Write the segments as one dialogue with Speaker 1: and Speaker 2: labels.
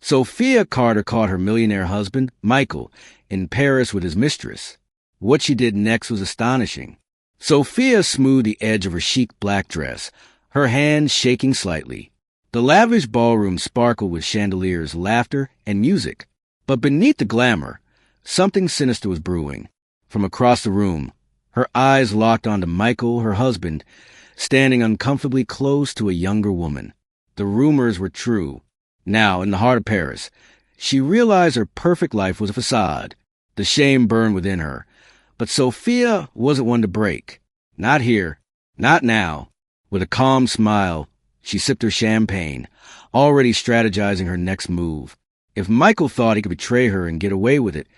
Speaker 1: Sophia Carter caught her millionaire husband, Michael, in Paris with his mistress. What she did next was astonishing. Sophia smoothed the edge of her chic black dress, her hands shaking slightly. The lavish ballroom sparkled with chandeliers, laughter, and music. But beneath the glamour, something sinister was brewing. From across the room, her eyes locked onto Michael, her husband, standing uncomfortably close to a younger woman. The rumors were true. Now, in the heart of Paris, she realized her perfect life was a facade. The shame burned within her. But Sophia wasn't one to break. Not here. Not now. With a calm smile, she sipped her champagne, already strategizing her next move. If Michael thought he could betray her and get away with it,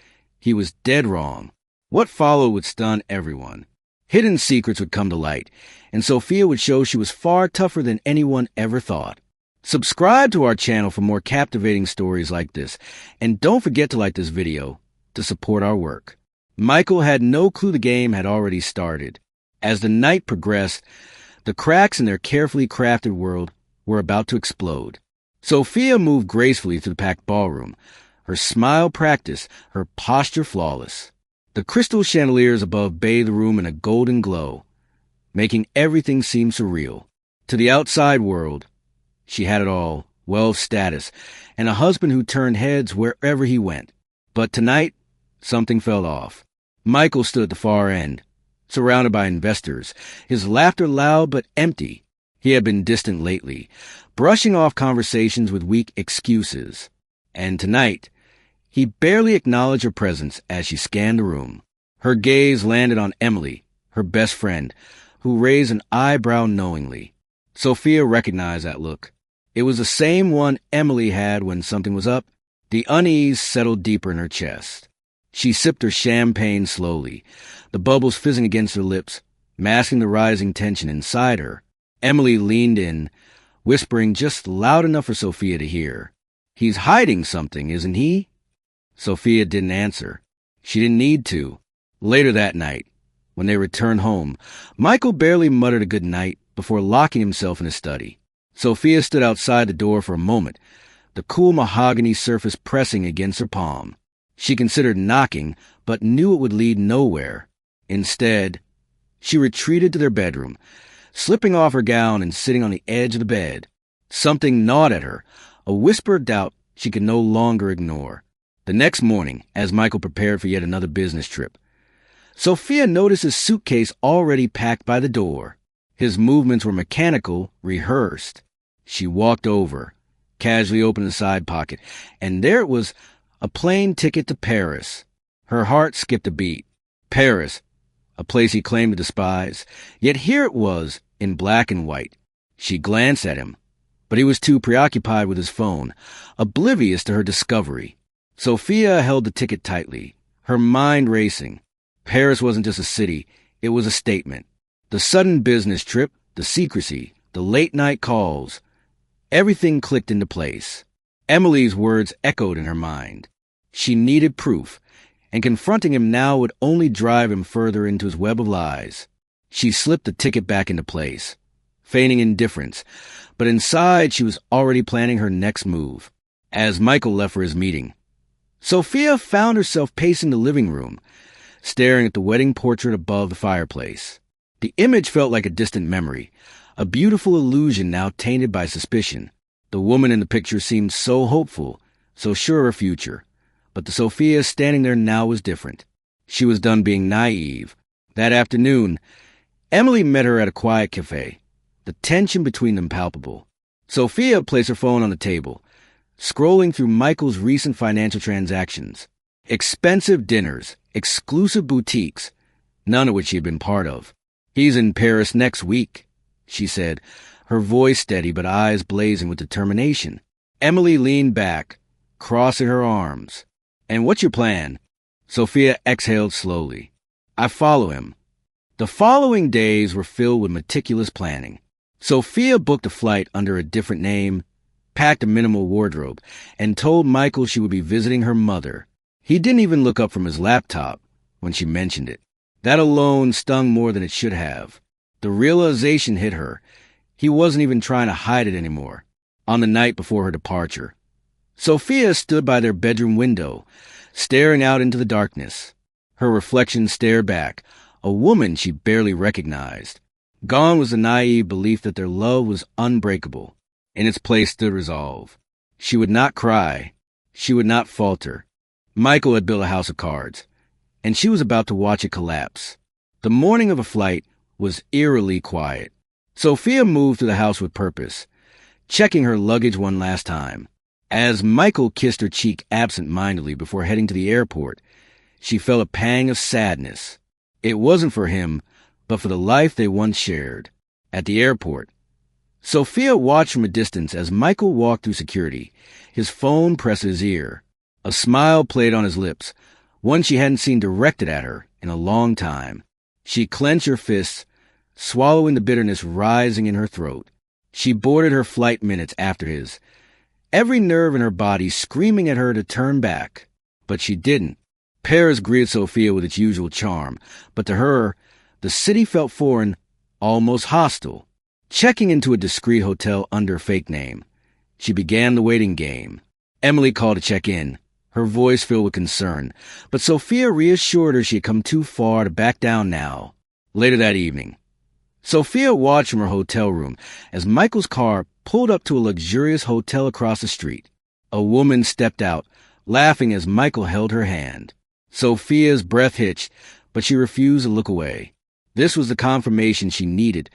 Speaker 1: he was dead wrong. What followed would stun everyone. Hidden secrets would come to light, and Sophia would show she was far tougher than anyone ever thought. Subscribe to our channel for more captivating stories like this, and don't forget to like this video to support our work. Michael had no clue the game had already started. As the night progressed, the cracks in their carefully crafted world were about to explode. Sophia moved gracefully through the packed ballroom, her smile practiced, her posture flawless. The crystal chandeliers above bathed the room in a golden glow, making everything seem surreal. To the outside world, she had it all, wealth, status, and a husband who turned heads wherever he went. But tonight, something fell off. Michael stood at the far end, surrounded by investors, his laughter loud but empty. He had been distant lately, brushing off conversations with weak excuses. And tonight, he barely acknowledged her presence as she scanned the room. Her gaze landed on Emily, her best friend, who raised an eyebrow knowingly. Sophia recognized that look. It was the same one Emily had when something was up. The unease settled deeper in her chest. She sipped her champagne slowly, the bubbles fizzing against her lips, masking the rising tension inside her. Emily leaned in, whispering just loud enough for Sophia to hear. "He's hiding something, isn't he?" Sophia didn't answer. She didn't need to. Later that night, when they returned home, Michael barely muttered a good night before locking himself in his study. Sophia stood outside the door for a moment, the cool mahogany surface pressing against her palm. She considered knocking, but knew it would lead nowhere. Instead, she retreated to their bedroom, slipping off her gown and sitting on the edge of the bed. Something gnawed at her, a whisper of doubt she could no longer ignore. The next morning, as Michael prepared for yet another business trip, Sophia noticed his suitcase already packed by the door. His movements were mechanical, rehearsed. She walked over, casually opened the side pocket, and there it was, a plane ticket to Paris. Her heart skipped a beat. Paris, a place he claimed to despise, yet here it was, in black and white. She glanced at him, but he was too preoccupied with his phone, oblivious to her discovery. Sophia held the ticket tightly, her mind racing. Paris wasn't just a city, it was a statement. The sudden business trip, the secrecy, the late-night calls, everything clicked into place. Emily's words echoed in her mind. She needed proof, and confronting him now would only drive him further into his web of lies. She slipped the ticket back into place, feigning indifference, but inside she was already planning her next move. As Michael left for his meeting, Sophia found herself pacing the living room, staring at the wedding portrait above the fireplace. The image felt like a distant memory, a beautiful illusion now tainted by suspicion. The woman in the picture seemed so hopeful, so sure of her future. But the Sophia standing there now was different. She was done being naive. That afternoon, Emily met her at a quiet cafe, the tension between them palpable. Sophia placed her phone on the table, scrolling through Michael's recent financial transactions. Expensive dinners, exclusive boutiques, none of which she had been part of. "He's in Paris next week," she said, her voice steady but eyes blazing with determination. Emily leaned back, crossing her arms. "And what's your plan?" Sophia exhaled slowly. "I follow him." The following days were filled with meticulous planning. Sophia booked a flight under a different name, packed a minimal wardrobe, and told Michael she would be visiting her mother. He didn't even look up from his laptop when she mentioned it. That alone stung more than it should have. The realization hit her. He wasn't even trying to hide it anymore. On the night before her departure, Sophia stood by their bedroom window, staring out into the darkness. Her reflection stared back, a woman she barely recognized. Gone was the naive belief that their love was unbreakable. In its place stood resolve. She would not cry. She would not falter. Michael had built a house of cards, and she was about to watch it collapse. The morning of a flight was eerily quiet. Sophia moved through the house with purpose, checking her luggage one last time. As Michael kissed her cheek absent-mindedly before heading to the airport, she felt a pang of sadness. It wasn't for him, but for the life they once shared. At the airport, Sophia watched from a distance as Michael walked through security, his phone pressed to his ear. A smile played on his lips, one she hadn't seen directed at her in a long time. She clenched her fists, swallowing the bitterness rising in her throat. She boarded her flight minutes after his, every nerve in her body screaming at her to turn back. But she didn't. Paris greeted Sophia with its usual charm, but to her, the city felt foreign, almost hostile. Checking into a discreet hotel under a fake name, she began the waiting game. Emily called to check in, her voice filled with concern, but Sophia reassured her she had come too far to back down now. Later that evening, Sophia watched from her hotel room as Michael's car pulled up to a luxurious hotel across the street. A woman stepped out, laughing as Michael held her hand. Sophia's breath hitched, but she refused to look away. This was the confirmation she needed,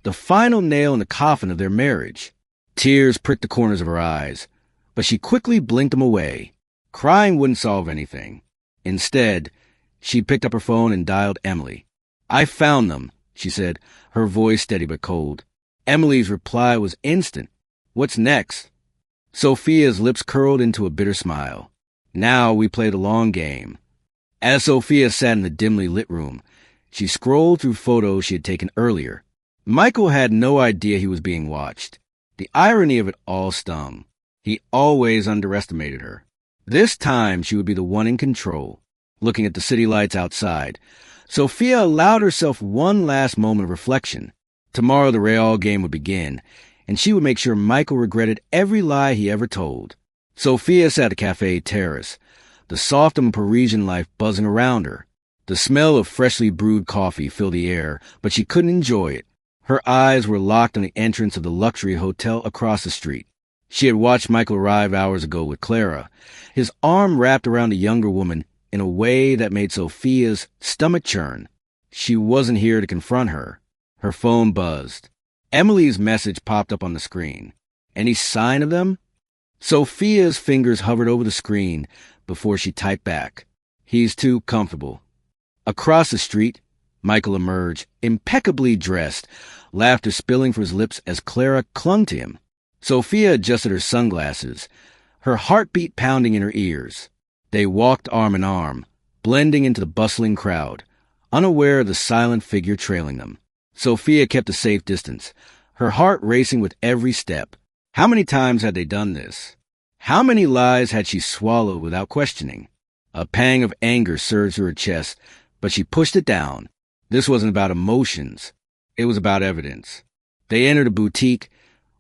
Speaker 1: the final nail in the coffin of their marriage. Tears pricked the corners of her eyes, but she quickly blinked them away. Crying wouldn't solve anything. Instead, she picked up her phone and dialed Emily. "I found them," she said, her voice steady but cold. Emily's reply was instant. "What's next?" Sophia's lips curled into a bitter smile. Now we play the long game. As Sophia sat in the dimly lit room, she scrolled through photos she had taken earlier. Michael had no idea he was being watched. The irony of it all stung. He always underestimated her. This time she would be the one in control. Looking at the city lights outside, Sophia allowed herself one last moment of reflection. Tomorrow the Real game would begin, and she would make sure Michael regretted every lie he ever told. Sophia sat at the cafe terrace, the soft and Parisian life buzzing around her. The smell of freshly brewed coffee filled the air, but she couldn't enjoy it. Her eyes were locked on the entrance of the luxury hotel across the street. She had watched Michael arrive hours ago with Clara, his arm wrapped around a younger woman in a way that made Sophia's stomach churn. She wasn't here to confront her. Her phone buzzed. Emily's message popped up on the screen. Any sign of them? Sophia's fingers hovered over the screen before she typed back. "He's too comfortable." Across the street, Michael emerged, impeccably dressed, laughter spilling from his lips as Clara clung to him. Sophia adjusted her sunglasses, her heartbeat pounding in her ears. They walked arm in arm, blending into the bustling crowd, unaware of the silent figure trailing them. Sophia kept a safe distance, her heart racing with every step. How many times had they done this? How many lies had she swallowed without questioning? A pang of anger surged through her chest, but she pushed it down. This wasn't about emotions. It was about evidence. They entered a boutique,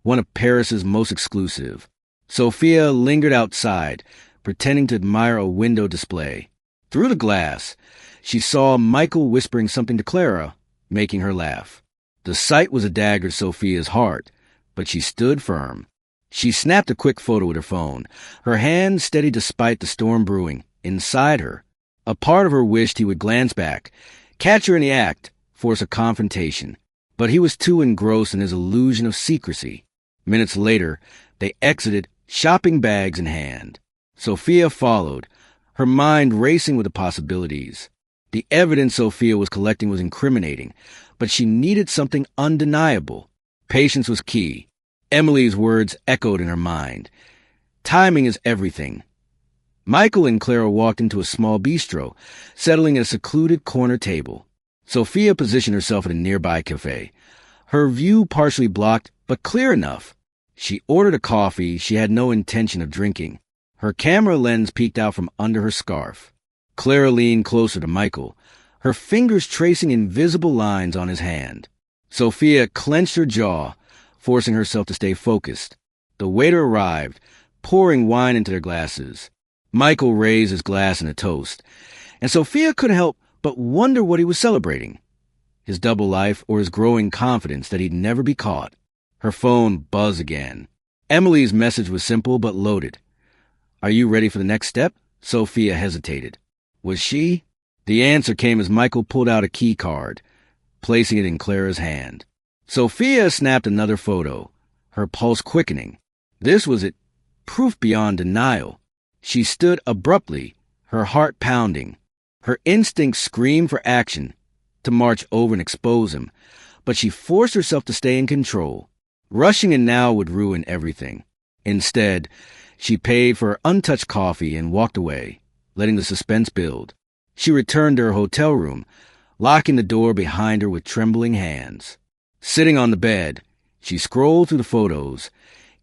Speaker 1: one of Paris's most exclusive. Sophia lingered outside, pretending to admire a window display. Through the glass, she saw Michael whispering something to Clara, making her laugh. The sight was a dagger to Sophia's heart, but she stood firm. She snapped a quick photo with her phone, her hand steady despite the storm brewing inside her. A part of her wished he would glance back, catch her in the act, force a confrontation. But he was too engrossed in his illusion of secrecy. Minutes later, they exited, shopping bags in hand. Sophia followed, her mind racing with the possibilities. The evidence Sophia was collecting was incriminating, but she needed something undeniable. Patience was key. Emily's words echoed in her mind. Timing is everything. Michael and Clara walked into a small bistro, settling at a secluded corner table. Sophia positioned herself at a nearby cafe, her view partially blocked, but clear enough. She ordered a coffee she had no intention of drinking. Her camera lens peeked out from under her scarf. Clara leaned closer to Michael, her fingers tracing invisible lines on his hand. Sophia clenched her jaw, forcing herself to stay focused. The waiter arrived, pouring wine into their glasses. Michael raised his glass in a toast, and Sophia couldn't help but wonder what he was celebrating. His double life or his growing confidence that he'd never be caught. Her phone buzzed again. Emily's message was simple but loaded. "Are you ready for the next step?" Sophia hesitated. Was she? The answer came as Michael pulled out a key card, placing it in Clara's hand. Sophia snapped another photo, her pulse quickening. This was it, proof beyond denial. She stood abruptly, her heart pounding. Her instincts screamed for action, to march over and expose him, but she forced herself to stay in control. Rushing in now would ruin everything. Instead, she paid for her untouched coffee and walked away, letting the suspense build. She returned to her hotel room, locking the door behind her with trembling hands. Sitting on the bed, she scrolled through the photos,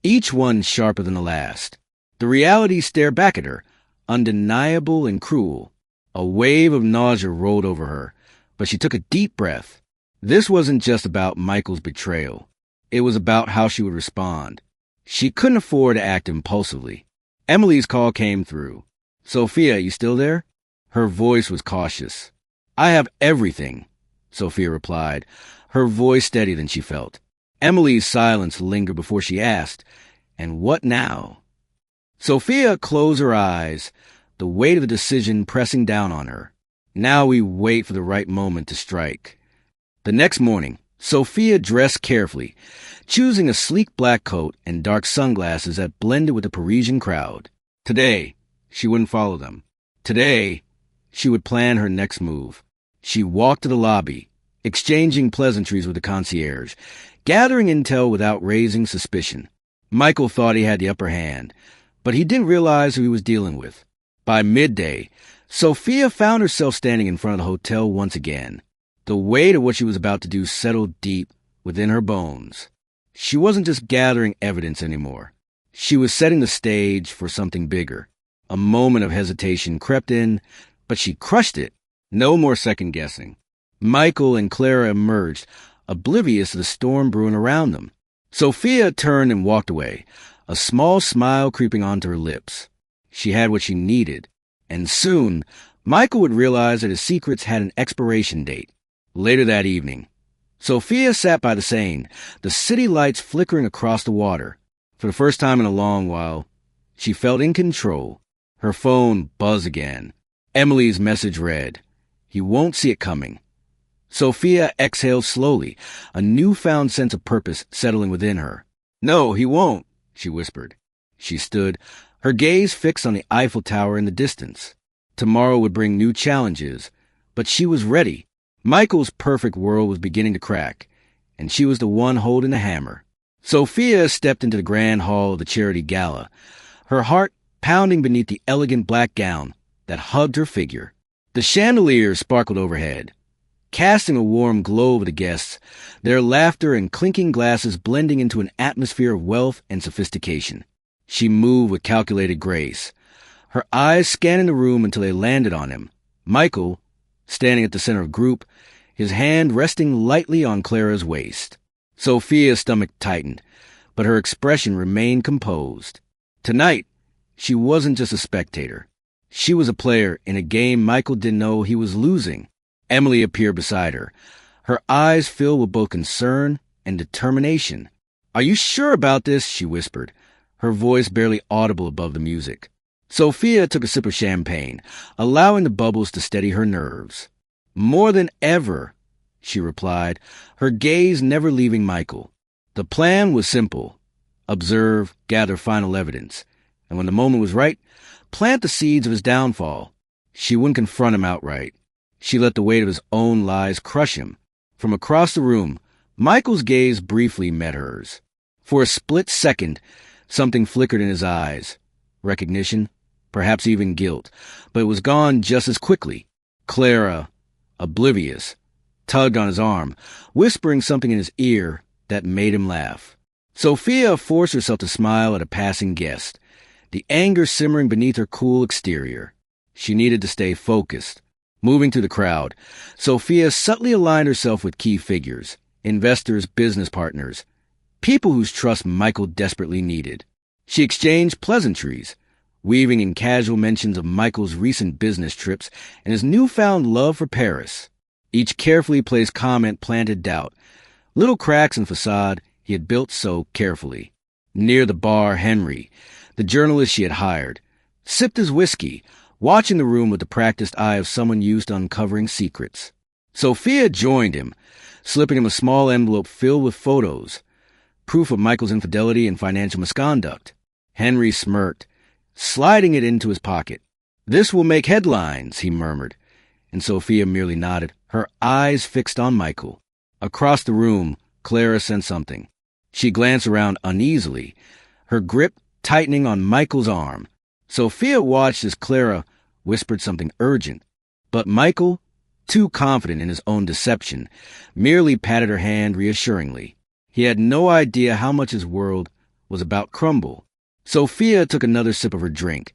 Speaker 1: each one sharper than the last. The reality stared back at her, undeniable and cruel. A wave of nausea rolled over her, but she took a deep breath. This wasn't just about Michael's betrayal. It was about how she would respond. She couldn't afford to act impulsively. Emily's call came through. "Sophia, you still there?" Her voice was cautious. "I have everything," Sophia replied, her voice steadier than she felt. Emily's silence lingered before she asked, "And what now?" Sophia closed her eyes, the weight of the decision pressing down on her. Now we wait for the right moment to strike. The next morning, Sophia dressed carefully, choosing a sleek black coat and dark sunglasses that blended with the Parisian crowd. Today, she wouldn't follow them. Today, she would plan her next move. She walked to the lobby, exchanging pleasantries with the concierge, gathering intel without raising suspicion. Michael thought he had the upper hand, but he didn't realize who he was dealing with. By midday, Sophia found herself standing in front of the hotel once again. The weight of what she was about to do settled deep within her bones. She wasn't just gathering evidence anymore. She was setting the stage for something bigger. A moment of hesitation crept in, but she crushed it. No more second-guessing. Michael and Clara emerged, oblivious to the storm brewing around them. Sophia turned and walked away, a small smile creeping onto her lips. She had what she needed, and soon Michael would realize that his secrets had an expiration date. Later that evening, Sophia sat by the Seine, the city lights flickering across the water. For the first time in a long while, she felt in control. Her phone buzzed again. Emily's message read, "He won't see it coming." Sophia exhaled slowly, a newfound sense of purpose settling within her. "No, he won't," she whispered. She stood, her gaze fixed on the Eiffel Tower in the distance. Tomorrow would bring new challenges, but she was ready. Michael's perfect world was beginning to crack, and she was the one holding the hammer. Sophia stepped into the grand hall of the charity gala, her heart pounding beneath the elegant black gown that hugged her figure. The chandeliers sparkled overhead, casting a warm glow over the guests, their laughter and clinking glasses blending into an atmosphere of wealth and sophistication. She moved with calculated grace, her eyes scanning the room until they landed on him. Michael, standing at the center of the group, his hand resting lightly on Clara's waist. Sophia's stomach tightened, but her expression remained composed. Tonight, she wasn't just a spectator. She was a player in a game Michael didn't know he was losing. Emily appeared beside her, her eyes filled with both concern and determination. "Are you sure about this?" she whispered, her voice barely audible above the music. Sophia took a sip of champagne, allowing the bubbles to steady her nerves. "More than ever," she replied, her gaze never leaving Michael. The plan was simple. Observe, gather final evidence, and when the moment was right, plant the seeds of his downfall. She wouldn't confront him outright. She let the weight of his own lies crush him. From across the room, Michael's gaze briefly met hers. For a split second, something flickered in his eyes. Recognition, perhaps even guilt, but it was gone just as quickly. Clara, oblivious, tugged on his arm, whispering something in his ear that made him laugh. Sophia forced herself to smile at a passing guest, the anger simmering beneath her cool exterior. She needed to stay focused. Moving through the crowd, Sophia subtly aligned herself with key figures, investors, business partners, people whose trust Michael desperately needed. She exchanged pleasantries, weaving in casual mentions of Michael's recent business trips and his newfound love for Paris. Each carefully placed comment planted doubt, little cracks in facade he had built so carefully. Near the bar, Henry, the journalist she had hired, sipped his whiskey, watching the room with the practiced eye of someone used to uncovering secrets. Sophia joined him, slipping him a small envelope filled with photos, proof of Michael's infidelity and financial misconduct. Henry smirked, sliding it into his pocket. "This will make headlines," he murmured, and Sophia merely nodded, her eyes fixed on Michael. Across the room, Clara sensed something. She glanced around uneasily, her grip tightening on Michael's arm. Sophia watched as Clara whispered something urgent, but Michael, too confident in his own deception, merely patted her hand reassuringly. He had no idea how much his world was about crumble. Sophia took another sip of her drink,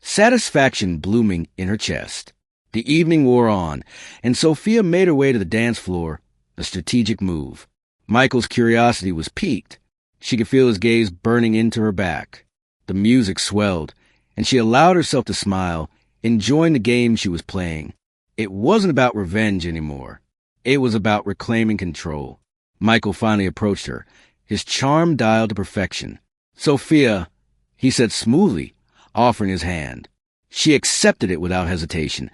Speaker 1: satisfaction blooming in her chest. The evening wore on, and Sophia made her way to the dance floor, a strategic move. Michael's curiosity was piqued. She could feel his gaze burning into her back. The music swelled, and she allowed herself to smile, enjoying the game she was playing. It wasn't about revenge anymore. It was about reclaiming control. Michael finally approached her, his charm dialed to perfection. "Sophia," he said smoothly, offering his hand. She accepted it without hesitation,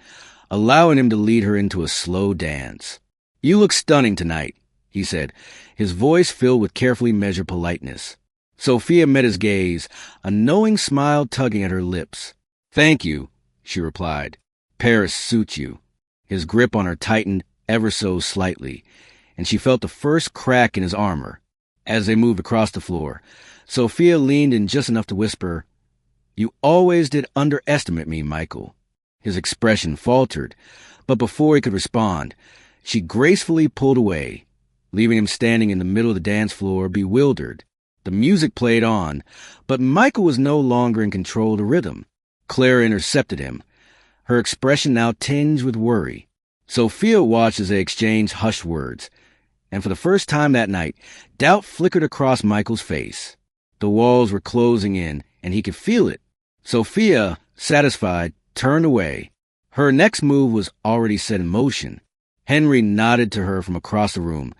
Speaker 1: allowing him to lead her into a slow dance. "You look stunning tonight," he said, his voice filled with carefully measured politeness. Sophia met his gaze, a knowing smile tugging at her lips. "Thank you," she replied. "Paris suits you." His grip on her tightened ever so slightly, and she felt the first crack in his armor. As they moved across the floor, Sophia leaned in just enough to whisper, "You always did underestimate me, Michael." His expression faltered, but before he could respond, she gracefully pulled away, leaving him standing in the middle of the dance floor, bewildered. The music played on, but Michael was no longer in control of the rhythm. Clara intercepted him, her expression now tinged with worry. Sophia watched as they exchanged hushed words, and for the first time that night, doubt flickered across Michael's face. The walls were closing in, and he could feel it. Sophia, satisfied, turned away. Her next move was already set in motion. Henry nodded to her from across the room,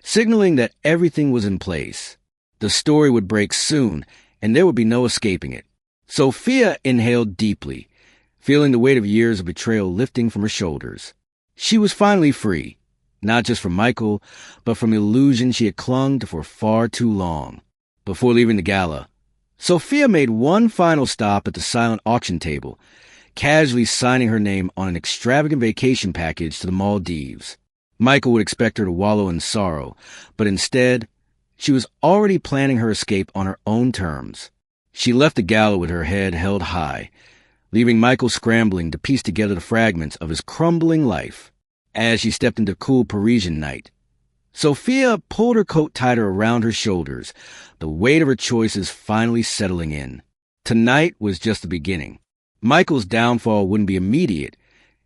Speaker 1: signaling that everything was in place. The story would break soon, and there would be no escaping it. Sophia inhaled deeply, feeling the weight of years of betrayal lifting from her shoulders. She was finally free, not just from Michael, but from the illusion she had clung to for far too long. Before leaving the gala, Sophia made one final stop at the silent auction table, casually signing her name on an extravagant vacation package to the Maldives. Michael would expect her to wallow in sorrow, but instead, she was already planning her escape on her own terms. She left the gala with her head held high, leaving Michael scrambling to piece together the fragments of his crumbling life. As she stepped into cool Parisian night, Sophia pulled her coat tighter around her shoulders, the weight of her choices finally settling in. Tonight was just the beginning. Michael's downfall wouldn't be immediate.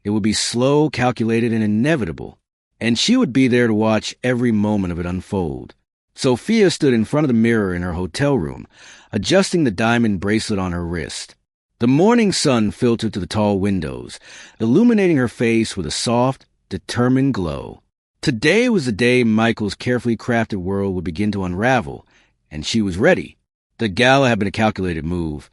Speaker 1: It would be slow, calculated, and inevitable. And she would be there to watch every moment of it unfold. Sophia stood in front of the mirror in her hotel room, adjusting the diamond bracelet on her wrist. The morning sun filtered through the tall windows, illuminating her face with a soft, determined glow. Today was the day Michael's carefully crafted world would begin to unravel, and she was ready. The gala had been a calculated move,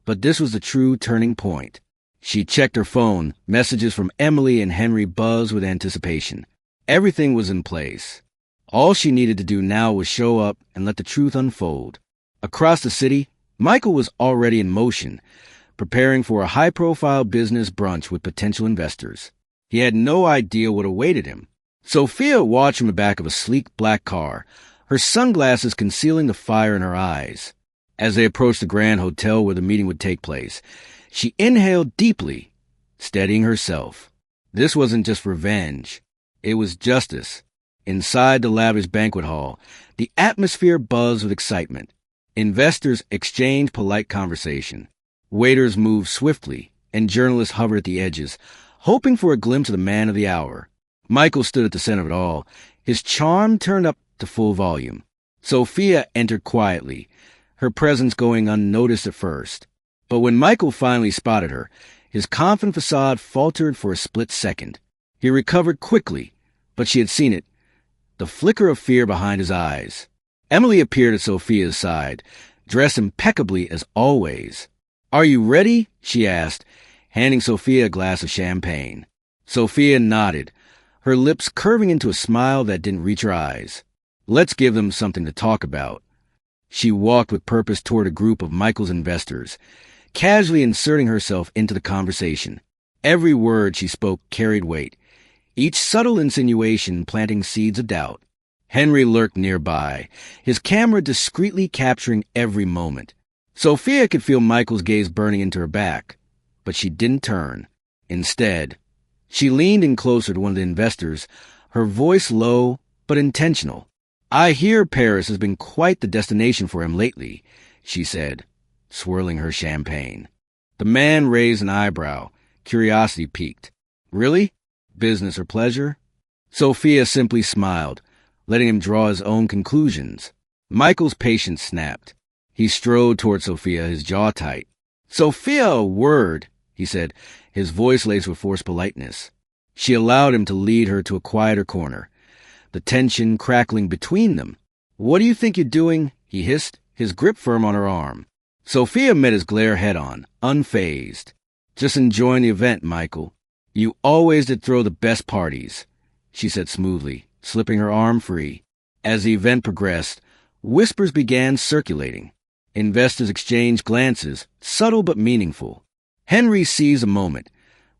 Speaker 1: but this was the true turning point. She checked her phone, messages from Emily and Henry buzzed with anticipation. Everything was in place. All she needed to do now was show up and let the truth unfold. Across the city, Michael was already in motion, preparing for a high-profile business brunch with potential investors. He had no idea what awaited him. Sophia watched from the back of a sleek black car, her sunglasses concealing the fire in her eyes. As they approached the grand hotel where the meeting would take place, she inhaled deeply, steadying herself. This wasn't just revenge. It was justice. Inside the lavish banquet hall, the atmosphere buzzed with excitement. Investors exchanged polite conversation. Waiters moved swiftly, and journalists hovered at the edges, hoping for a glimpse of the man of the hour. Michael stood at the center of it all, his charm turned up to full volume. Sophia entered quietly, her presence going unnoticed at first. But when Michael finally spotted her, his confident facade faltered for a split second. He recovered quickly, but she had seen it, the flicker of fear behind his eyes. Emily appeared at Sophia's side, dressed impeccably as always. "Are you ready?" she asked, handing Sophia a glass of champagne. Sophia nodded, her lips curving into a smile that didn't reach her eyes. "Let's give them something to talk about." She walked with purpose toward a group of Michael's investors, casually inserting herself into the conversation. Every word she spoke carried weight, each subtle insinuation planting seeds of doubt. Henry lurked nearby, his camera discreetly capturing every moment. Sophia could feel Michael's gaze burning into her back, but she didn't turn. Instead, she leaned in closer to one of the investors, her voice low but intentional. "I hear Paris has been quite the destination for him lately," she said, swirling her champagne. The man raised an eyebrow, curiosity piqued. "Really? Business or pleasure?" Sophia simply smiled, letting him draw his own conclusions. Michael's patience snapped. He strode toward Sophia, his jaw tight. "Sophia, a word," he said, his voice laced with forced politeness. She allowed him to lead her to a quieter corner, the tension crackling between them. "What do you think you're doing?" he hissed, his grip firm on her arm. Sophia met his glare head-on, unfazed. "Just enjoying the event, Michael. You always did throw the best parties," she said smoothly, slipping her arm free. As the event progressed, whispers began circulating. Investors exchanged glances, subtle but meaningful. Henry seized a moment,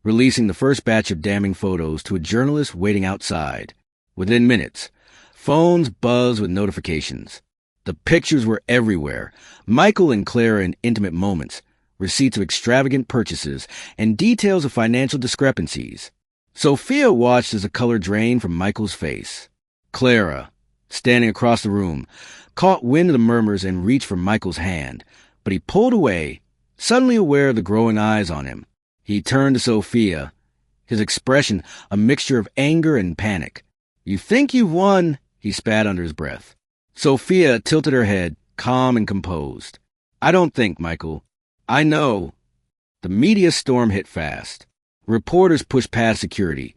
Speaker 1: releasing the first batch of damning photos to a journalist waiting outside. Within minutes, phones buzzed with notifications. The pictures were everywhere, Michael and Clara in intimate moments, receipts of extravagant purchases, and details of financial discrepancies. Sophia watched as the color drained from Michael's face. Clara, standing across the room, caught wind of the murmurs and reached for Michael's hand, but he pulled away, suddenly aware of the growing eyes on him. He turned to Sophia, his expression a mixture of anger and panic. "You think you've won," he spat under his breath. Sophia tilted her head, calm and composed. "I don't think, Michael. I know." The media storm hit fast. Reporters pushed past security,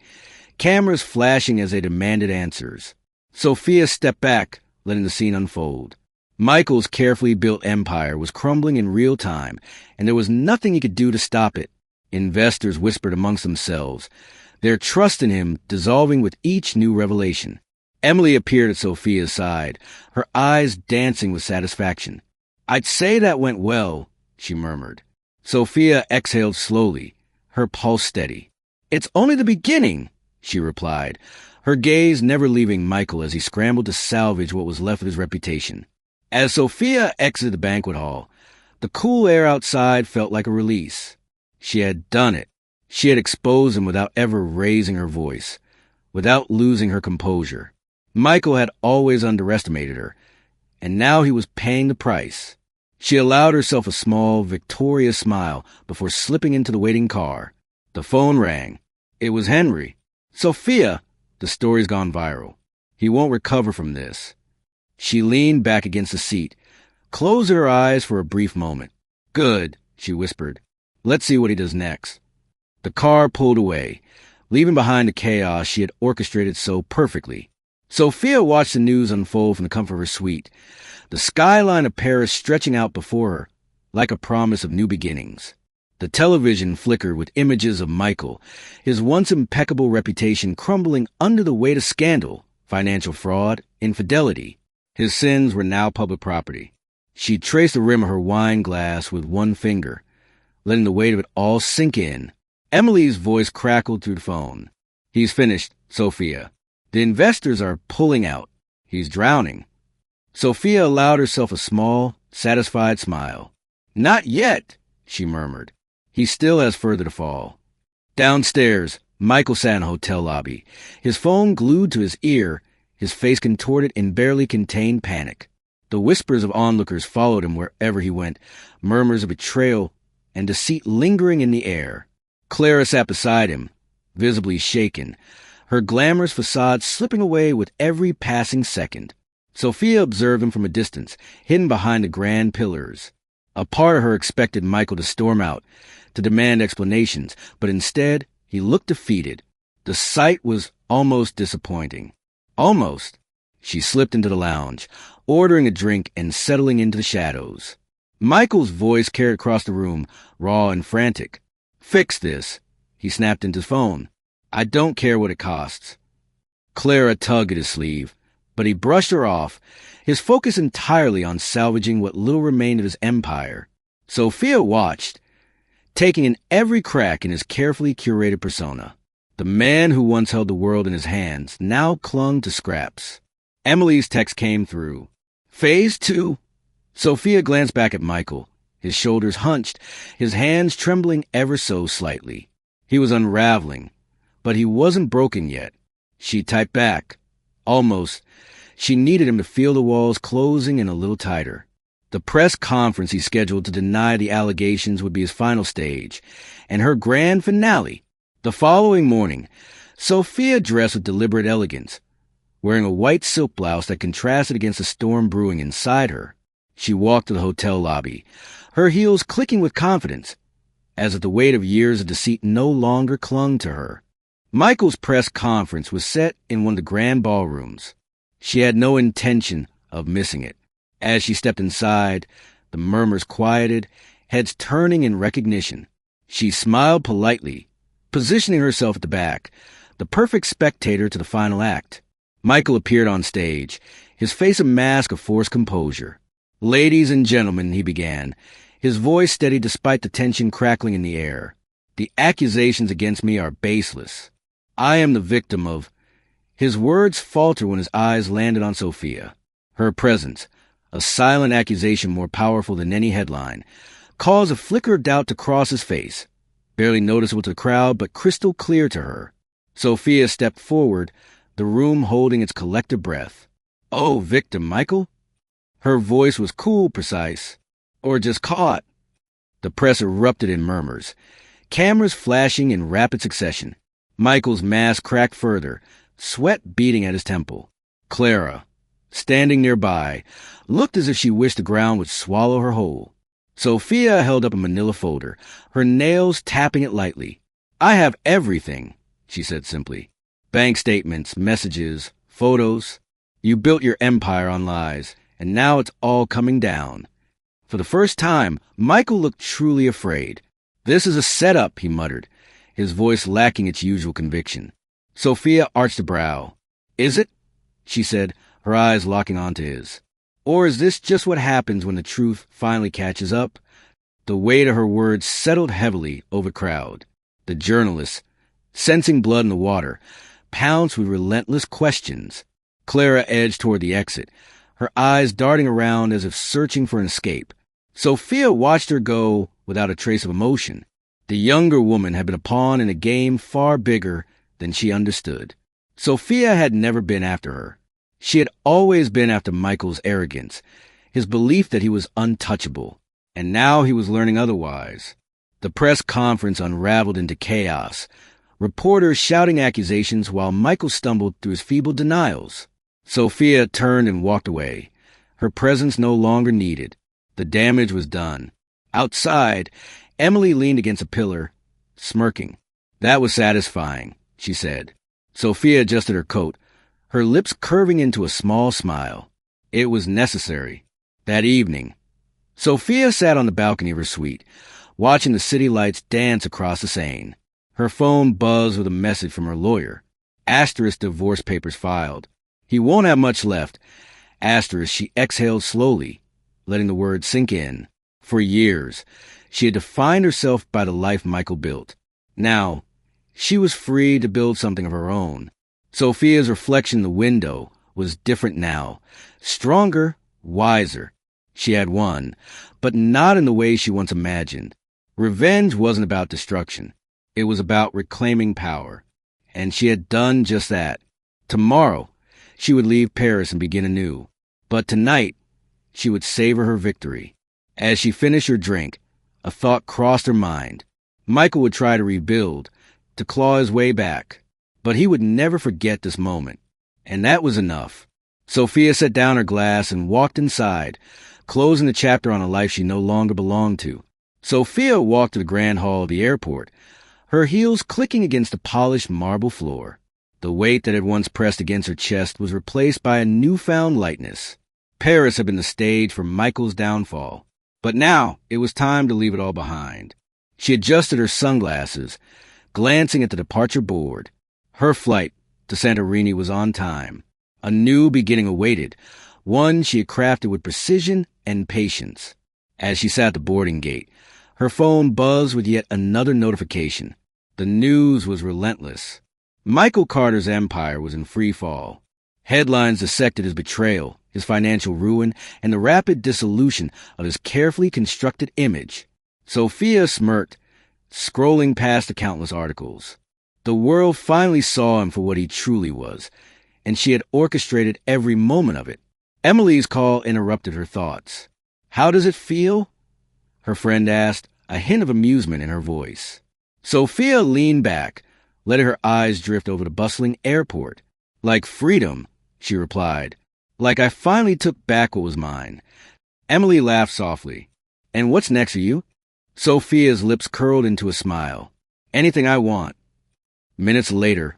Speaker 1: cameras flashing as they demanded answers. Sophia stepped back, letting the scene unfold. Michael's carefully built empire was crumbling in real time, and there was nothing he could do to stop it. Investors whispered amongst themselves, their trust in him dissolving with each new revelation. Emily appeared at Sophia's side, her eyes dancing with satisfaction. "I'd say that went well," she murmured. Sophia exhaled slowly, her pulse steady. "It's only the beginning," she replied, her gaze never leaving Michael as he scrambled to salvage what was left of his reputation. As Sophia exited the banquet hall, the cool air outside felt like a release. She had done it. She had exposed him without ever raising her voice, without losing her composure. Michael had always underestimated her, and now he was paying the price. She allowed herself a small, victorious smile before slipping into the waiting car. The phone rang. It was Henry. "Sophia, the story's gone viral. He won't recover from this." She leaned back against the seat, closed her eyes for a brief moment. "Good," she whispered. "Let's see what he does next." The car pulled away, leaving behind the chaos she had orchestrated so perfectly. Sophia watched the news unfold from the comfort of her suite, the skyline of Paris stretching out before her, like a promise of new beginnings. The television flickered with images of Michael, his once impeccable reputation crumbling under the weight of scandal, financial fraud, infidelity. His sins were now public property. She traced the rim of her wine glass with one finger, letting the weight of it all sink in. Emily's voice crackled through the phone. "He's finished, Sophia. The investors are pulling out. He's drowning." Sophia allowed herself a small, satisfied smile. "Not yet," she murmured. "He still has further to fall." Downstairs, Michael sat in a hotel lobby, his phone glued to his ear, his face contorted in barely contained panic. The whispers of onlookers followed him wherever he went, murmurs of betrayal and deceit lingering in the air. Clara sat beside him, visibly shaken, her glamorous facade slipping away with every passing second. Sophia observed him from a distance, hidden behind the grand pillars. A part of her expected Michael to storm out, to demand explanations, but instead he looked defeated. The sight was almost disappointing. Almost. She slipped into the lounge, ordering a drink and settling into the shadows. Michael's voice carried across the room, raw and frantic. "Fix this," he snapped into his phone. "I don't care what it costs." Clara tugged at his sleeve, but he brushed her off, his focus entirely on salvaging what little remained of his empire. Sophia watched, taking in every crack in his carefully curated persona. The man who once held the world in his hands now clung to scraps. Emily's text came through. "Phase 2. Sophia glanced back at Michael, his shoulders hunched, his hands trembling ever so slightly. He was unraveling, but he wasn't broken yet. She typed back. Almost. She needed him to feel the walls closing in a little tighter. The press conference he scheduled to deny the allegations would be his final stage, and her grand finale. The following morning, Sophia dressed with deliberate elegance, wearing a white silk blouse that contrasted against the storm brewing inside her. She walked to the hotel lobby, her heels clicking with confidence, as if the weight of years of deceit no longer clung to her. Michael's press conference was set in one of the grand ballrooms. She had no intention of missing it. As she stepped inside, the murmurs quieted, heads turning in recognition. She smiled politely, positioning herself at the back, the perfect spectator to the final act. Michael appeared on stage, his face a mask of forced composure. "Ladies and gentlemen," he began, his voice steady despite the tension crackling in the air. "The accusations against me are baseless. I am the victim of—" His words faltered when his eyes landed on Sophia. Her presence, a silent accusation more powerful than any headline, caused a flicker of doubt to cross his face, barely noticeable to the crowd but crystal clear to her. Sophia stepped forward, the room holding its collective breath. "Oh, victim, Michael?" Her voice was cool, precise. "Or just caught?" The press erupted in murmurs, cameras flashing in rapid succession. Michael's mask cracked further, sweat beating at his temple. Clara, standing nearby, looked as if she wished the ground would swallow her whole. Sophia held up a manila folder, her nails tapping it lightly. "I have everything," she said simply. "Bank statements, messages, photos. You built your empire on lies, and now it's all coming down." For the first time, Michael looked truly afraid. "This is a setup," he muttered, his voice lacking its usual conviction. Sophia arched a brow. "Is it?" she said, her eyes locking onto his. "Or is this just what happens when the truth finally catches up?" The weight of her words settled heavily over the crowd. The journalists, sensing blood in the water, pounced with relentless questions. Clara edged toward the exit, her eyes darting around as if searching for an escape. Sophia watched her go without a trace of emotion. The younger woman had been a pawn in a game far bigger than she understood. Sophia had never been after her. She had always been after Michael's arrogance, his belief that he was untouchable, and now he was learning otherwise. The press conference unraveled into chaos, reporters shouting accusations while Michael stumbled through his feeble denials. Sophia turned and walked away, her presence no longer needed. The damage was done. Outside, Emily leaned against a pillar, smirking. "That was satisfying," she said. Sophia adjusted her coat, her lips curving into a small smile. It was necessary. That evening, Sophia sat on the balcony of her suite, watching the city lights dance across the Seine. Her phone buzzed with a message from her lawyer. Asterisk divorce papers filed. He won't have much left. Asterisk, she exhaled slowly, letting the words sink in. For years, she had defined herself by the life Michael built. Now, she was free to build something of her own. Sophia's reflection in the window was different now. Stronger, wiser. She had won, but not in the way she once imagined. Revenge wasn't about destruction. It was about reclaiming power. And she had done just that. Tomorrow, she would leave Paris and begin anew. But tonight, she would savor her victory. As she finished her drink, a thought crossed her mind. Michael would try to rebuild, to claw his way back. But he would never forget this moment. And that was enough. Sophia set down her glass and walked inside, closing the chapter on a life she no longer belonged to. Sophia walked to the grand hall of the airport, her heels clicking against the polished marble floor. The weight that had once pressed against her chest was replaced by a newfound lightness. Paris had been the stage for Michael's downfall, but now it was time to leave it all behind. She adjusted her sunglasses, glancing at the departure board. Her flight to Santorini was on time. A new beginning awaited, one she had crafted with precision and patience. As she sat at the boarding gate, her phone buzzed with yet another notification. The news was relentless. Michael Carter's empire was in free fall. Headlines dissected his betrayal, his financial ruin, and the rapid dissolution of his carefully constructed image. Sophia smirked, scrolling past the countless articles. The world finally saw him for what he truly was, and she had orchestrated every moment of it. Emily's call interrupted her thoughts. "How does it feel?" her friend asked, a hint of amusement in her voice. Sophia leaned back, letting her eyes drift over the bustling airport. "Like freedom," she replied. "Like I finally took back what was mine." Emily laughed softly. "And what's next for you?" Sophia's lips curled into a smile. "Anything I want." Minutes later,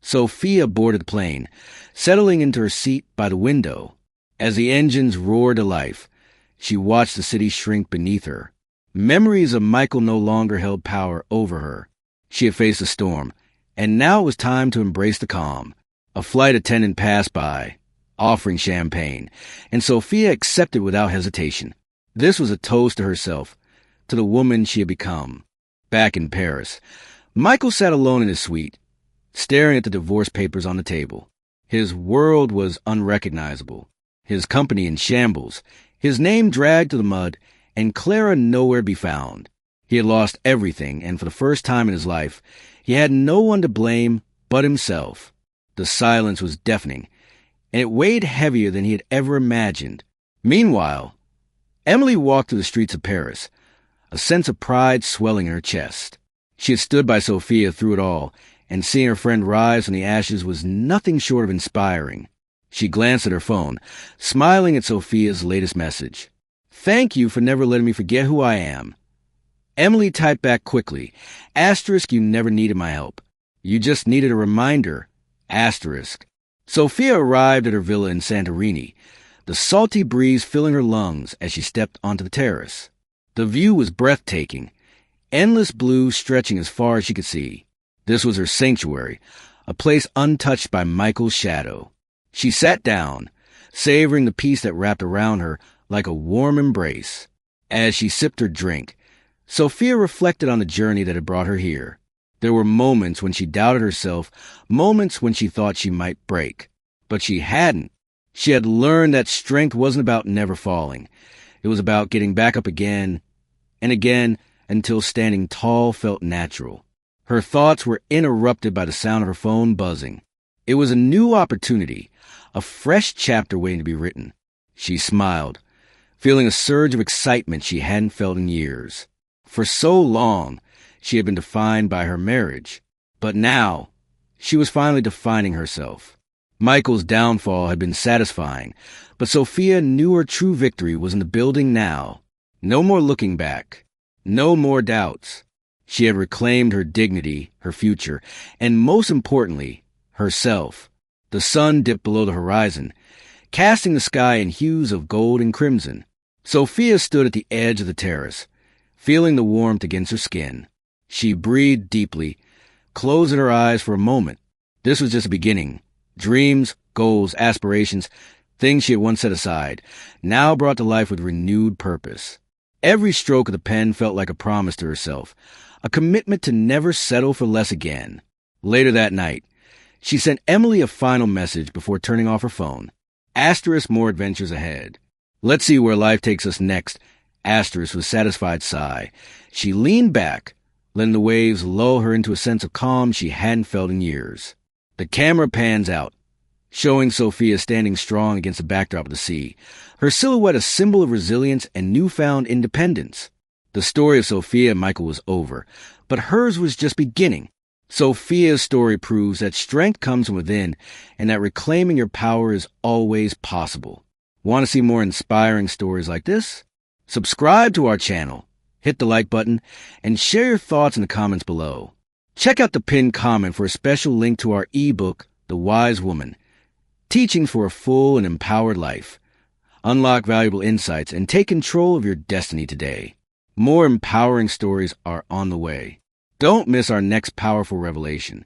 Speaker 1: Sophia boarded the plane, settling into her seat by the window. As the engines roared to life, she watched the city shrink beneath her. Memories of Michael no longer held power over her. She had faced the storm, and now it was time to embrace the calm. A flight attendant passed by, offering champagne, and Sophia accepted without hesitation. This was a toast to herself, to the woman she had become. Back in Paris, Michael sat alone in his suite, staring at the divorce papers on the table. His world was unrecognizable, his company in shambles, his name dragged to the mud, and Clara nowhere to be found. He had lost everything, and for the first time in his life, he had no one to blame but himself. The silence was deafening, and it weighed heavier than he had ever imagined. Meanwhile, Emily walked through the streets of Paris, a sense of pride swelling in her chest. She had stood by Sophia through it all, and seeing her friend rise from the ashes was nothing short of inspiring. She glanced at her phone, smiling at Sophia's latest message. "Thank you for never letting me forget who I am." Emily typed back quickly, "Asterisk, you never needed my help. You just needed a reminder. Asterisk." Sophia arrived at her villa in Santorini, the salty breeze filling her lungs as she stepped onto the terrace. The view was breathtaking, endless blue stretching as far as she could see. This was her sanctuary, a place untouched by Michael's shadow. She sat down, savoring the peace that wrapped around her like a warm embrace. As she sipped her drink, Sophia reflected on the journey that had brought her here. There were moments when she doubted herself, moments when she thought she might break. But she hadn't. She had learned that strength wasn't about never falling. It was about getting back up again and again until standing tall felt natural. Her thoughts were interrupted by the sound of her phone buzzing. It was a new opportunity, a fresh chapter waiting to be written. She smiled, feeling a surge of excitement she hadn't felt in years. For so long, she had been defined by her marriage, but now she was finally defining herself. Michael's downfall had been satisfying, but Sophia knew her true victory was in the building now. No more looking back, no more doubts. She had reclaimed her dignity, her future, and most importantly, herself. The sun dipped below the horizon, casting the sky in hues of gold and crimson. Sophia stood at the edge of the terrace, feeling the warmth against her skin. She breathed deeply, closing her eyes for a moment. This was just the beginning. Dreams, goals, aspirations, things she had once set aside, now brought to life with renewed purpose. Every stroke of the pen felt like a promise to herself, a commitment to never settle for less again. Later that night, she sent Emily a final message before turning off her phone. Asterisk, more adventures ahead. Let's see where life takes us next. Asterisk with a satisfied sigh. She leaned back, letting the waves lull her into a sense of calm she hadn't felt in years. The camera pans out, showing Sophia standing strong against the backdrop of the sea, her silhouette a symbol of resilience and newfound independence. The story of Sophia and Michael was over, but hers was just beginning. Sophia's story proves that strength comes from within and that reclaiming your power is always possible. Want to see more inspiring stories like this? Subscribe to our channel, hit the like button, and share your thoughts in the comments below. Check out the pinned comment for a special link to our ebook, The Wise Woman, Teachings for a Full and Empowered Life. Unlock valuable insights and take control of your destiny today. More empowering stories are on the way. Don't miss our next powerful revelation.